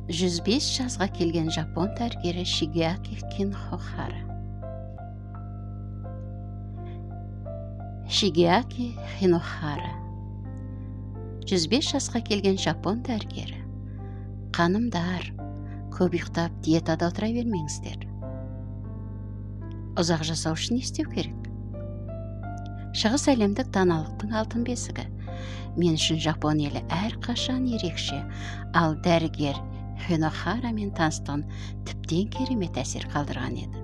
105 жасқа келген жапон дәрігері Шигеаки Кинохара. Шигеаки Кинохара 105 жасқа келген жапон дәрігері. Қанымдар, көп ұйықтап диетада отыра бермеңіздер. Ұзақ жасау үшін не істеу керек? Шығыс әлемдік даналықтың алтын бесігі. Мен үшін жапон елі әрқашан ерекше, ал дәрігер Кинохарамен таныстығым тіптен керемет әсер қалдырған еді.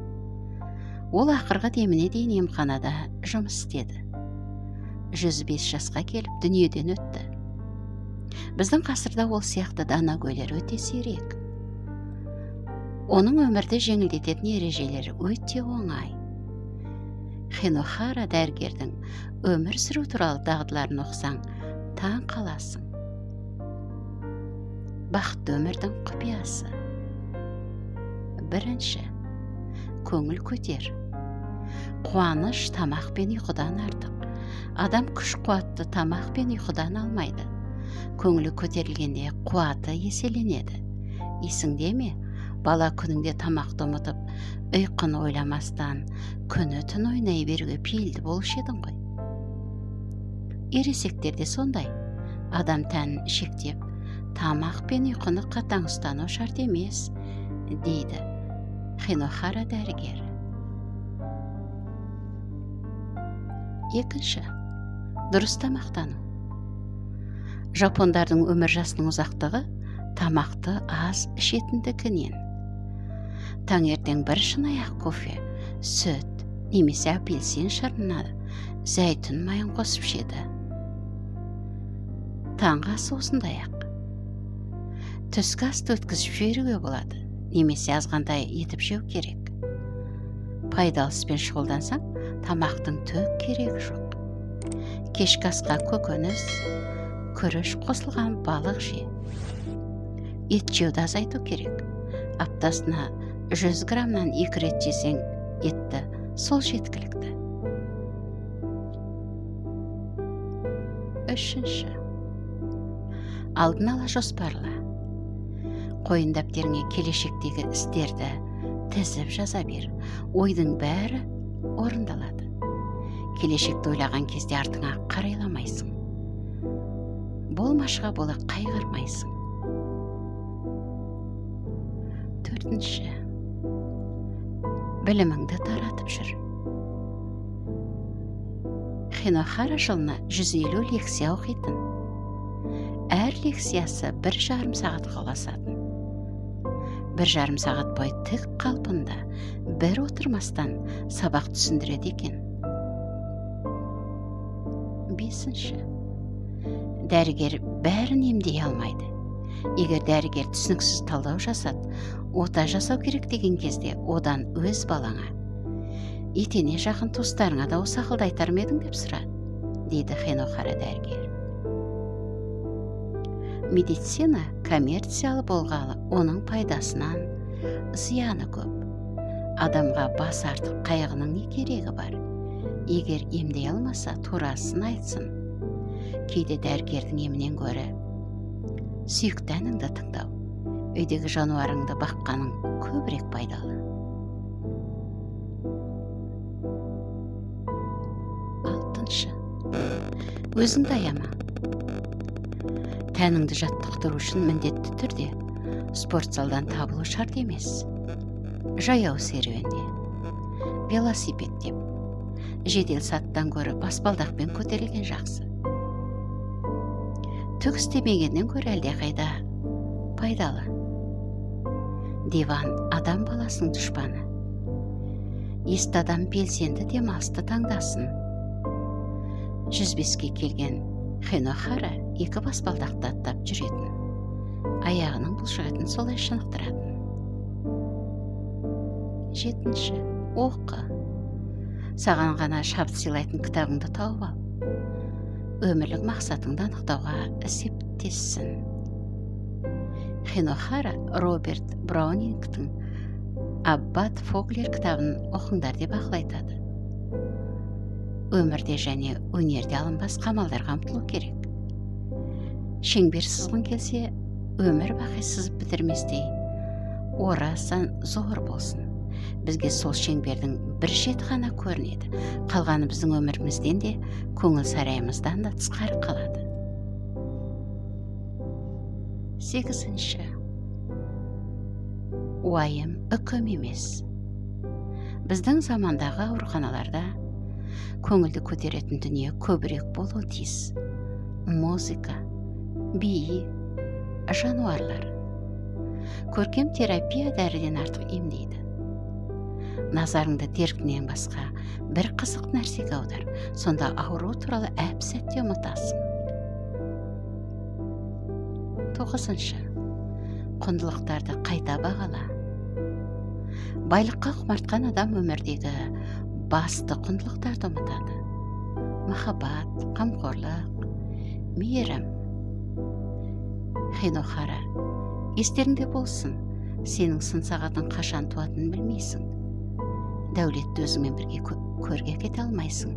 Ол ақырғы деміне дейін емханада жұмыс істеді. 105 жасқа келіп дүниеден өтті. Біздің ғасырда ол сияқты данагөйлер өте сирек. Оның өмірді жеңілдететін ережелері өте оңай. Кинохара дәрігердің өмір сүру туралы дағдыларын оқысаң, таң қаласың. Бақытты өмірдің құпиясы. Бірінші, көңіл көтер. Қуаныш тамақ пен ұйқыдан артық. Адам күш қуатты тамақ пен ұйқыдан алмайды. Көңілі көтерілгенде қуаты еселенеді. Есіңде ме? Бала күніңде тамақты ұмытып, ұйқыны ойламастан, күні түн ойнай беруге пейілді болушы едің ғой. Ересектер де сондай. Адам тәнін шектеп, тамақ пен ұйқыны қатаң ұстану шарт емес, дейді Кинохара дәрігер. Екінші, дұрыс тамақтану. Жапондардың өмір жасының ұзақтығы тамақты аз ішетіндігінен. Таңертең бір шынаяқ кофе, сүт, немесе апельсин шырынына зәйтүн майын қосып ішеді. Таңғы асы осындай-ақ. Түскі асты өткізіп жіберуге болады, немесе азғантай етіп жеу керек. Пайдалы іспен шұғылдансаң, тамақтың түк керегі жоқ. Кешкі асқа көкөніс, күріш қосылған балық же. Ет жеуді азайту керек. Аптасына 100 граммнан 2 рет жесең, етті сол жеткілікті. Үшінші, алдын ала жоспарла. Қойын дәптеріңе келешектегі істерді тізіп жаза бер. Ойдың бәрі орындалады. Келешекті ойлаған кезде артыңа қарайламайсың. Болмашыға бола қайғырмайсың. Төртінші, біліміңді таратып жүр. Кинохара жылына 150 лекция оқитын. Әр лекциясы 1,5 сағатқа ұласатын. 1,5 сағат бойы тік қалпында бір отырмастан сабақ түсіндіреді екен. Бесінші, дәрігер бәрін емдей алмайды. Егер дәрігер түсініксіз талдау жасат, ота жасау керек деген кезде одан өз балаңа, етене жақын туыстарыңа да осы ақылды айтар ма едің деп сұра, дейді Кинохара дәрігер. Медицина коммерциялы болғалы, оның пайдасынан зияны көп. Адамға бас артық қайғының не керегі бар? Егер емдей алмаса, турасын айтсын. Кейде дәрігердің емінен гөрі сүйікті әніңді тыңдау, үйдегі жануарыңды баққаның көбірек пайдалы. Алтыншы, өзіңді аяма. Тәніңді жаттықтыру үшін міндетті түрде спортзалдан табылу шарт емес. Жаяу серуенде, велосипедтеп, жедел саттан гөрі баспалдақпен көтерілген жақсы. Түк істемегеннен гөрі әлдеқайда пайдалы. Диван адам баласының дұшпаны. Есті адам белсенді демалысты таңдасын. 105-ке келген Кинохара 2 баспалдақты аттап жүретін. Аяғының бұлшығетін солай шынықтыратын. Жетінші, оқы. Саған ғана шабыт сыйлайтын кітабыңды тауып ал. Өмірлік мақсатыңды анықтауға септессін. Кинохара Роберт Браунингтің Аббат Фоглер кітабын оқыңдар деп ақыл айтады. Өмірде және өнерде алынбас қамалдарға ұмтылу керек. Шеңбер сызғың келсе, өмір бақи сызып бітірместей орасан зор болсын. Бізге сол шеңбердің бір шеті ғана көрінеді. Қалғаны біздің өмірімізден де, көңіл сарайымыздан да тысқары қалады. 8. Уайым үкім емес. Біздің замандағы ауруханаларда көңілді көтеретін дүние көбірек болуы тиіс. Музыка, би, жануарлар. Көркем терапия дәріден артық емдейді. Назарыңды деркінен басқа бір қызық нәрсеге аудар, сонда ауру туралы әп-сәтте ұмытасың. 9. Құндылықтарды қайта бағала. Байлыққа құмартқан адам өмірдегі басты құндылықтарды ұмытады. Махаббат, қамқорлық, мейірім. Хинохара, естеріңде болсын, сенің сын сағатың қашан туатынын білмейсің. Дәулетті өзіңмен бірге көрге кете алмайсың.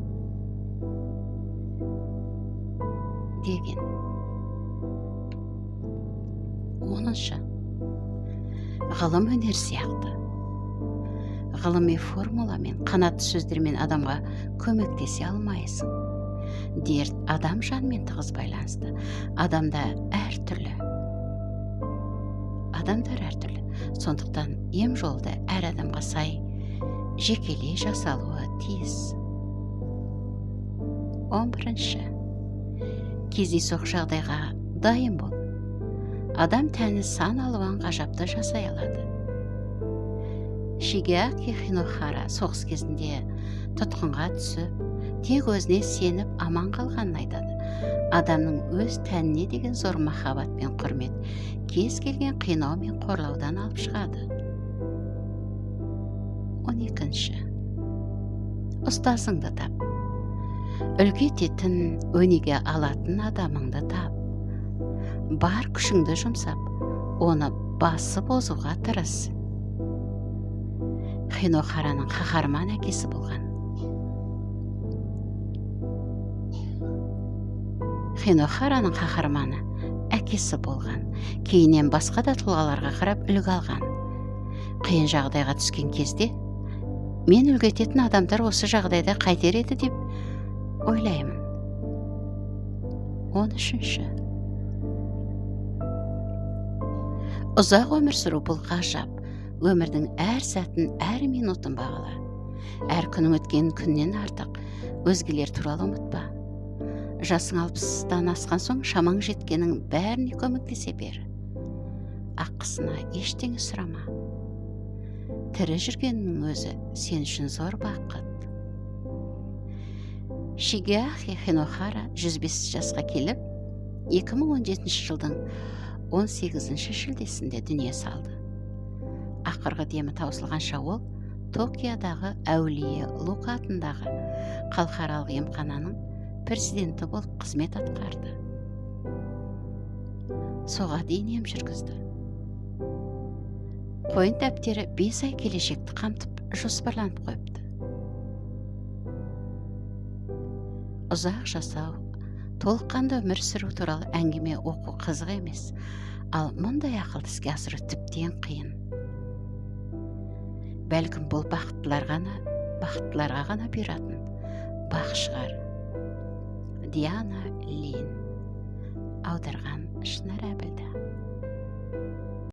Деген. 10. Ғылым өнер сияқты. Ғылыми формуламен, қанатты сөздермен адамға көмектесе алмайсың. Дерт адам жанымен тығыз байланысты. Адамдар әртүрлі. Сондықтан ем жолды әр адамға сай жекелей жасалуы тиіс. 11. Кездейсоқ жағдайға дайын бол. Адам тәні сан алуан ғажапты жасай алады. Шигеаки Хинохара соғыс кезінде тұтқынға түсіп, тек өзіне сеніп аман қалғанын айтады. Адамның өз тәніне деген зор махаббат пен құрмет кез келген қинау мен қорлаудан алып шығады. 12. Ұстазыңды тап. Үлгі ететін, өнеге алатын адамыңды тап. Бар күшіңді жұмсап, оны басып озуға тырыс. Хинохараның қаһарман әкесі болған. Хинохараның қаһарманы әкесі болған. Кейіннен басқа да тұлғаларға қарап үлгі алған. Қиын жағдайға түскен кезде, мен үлгі ететін адамдар осы жағдайда қайтер еді деп ойлаймын. 13. Ұзақ өмір сүру бұл ғажап. Өмірдің әр сәтін, әр минутын бағала. Әр күнің өткен күннен артық. Өзгелер туралы ұмытпа. Жасың 60-тан асқан соң шамаң жеткенің бәріне көмектесе бер. Ақысына ештеңе сұрама. Тірі жүргеннің өзі сен үшін зор бақыт. Шигеахи Хинохара 105 жасқа келіп, 2017 жылдың 18 шілдесінде дүние салды. Ақырғы демі таусылғанша ол Токиодағы Әулие Лука атындағы халықаралық емхананың президенті болып қызмет атқарды. Соға дейін ем жүргізді. Қойын дәптері 5 ай келешекті қамтып жоспарланып қойыпты. Ұзақ жасау, толыққанды өмір сүру туралы әңгіме оқу қызық емес, ал мұндай ақылды іске асыру тіптен қиын. Бәлкім бұл бақыттыларға ғана бұйыратын бақ шығар. Диана Лин. Аударған Шынар Әбіл.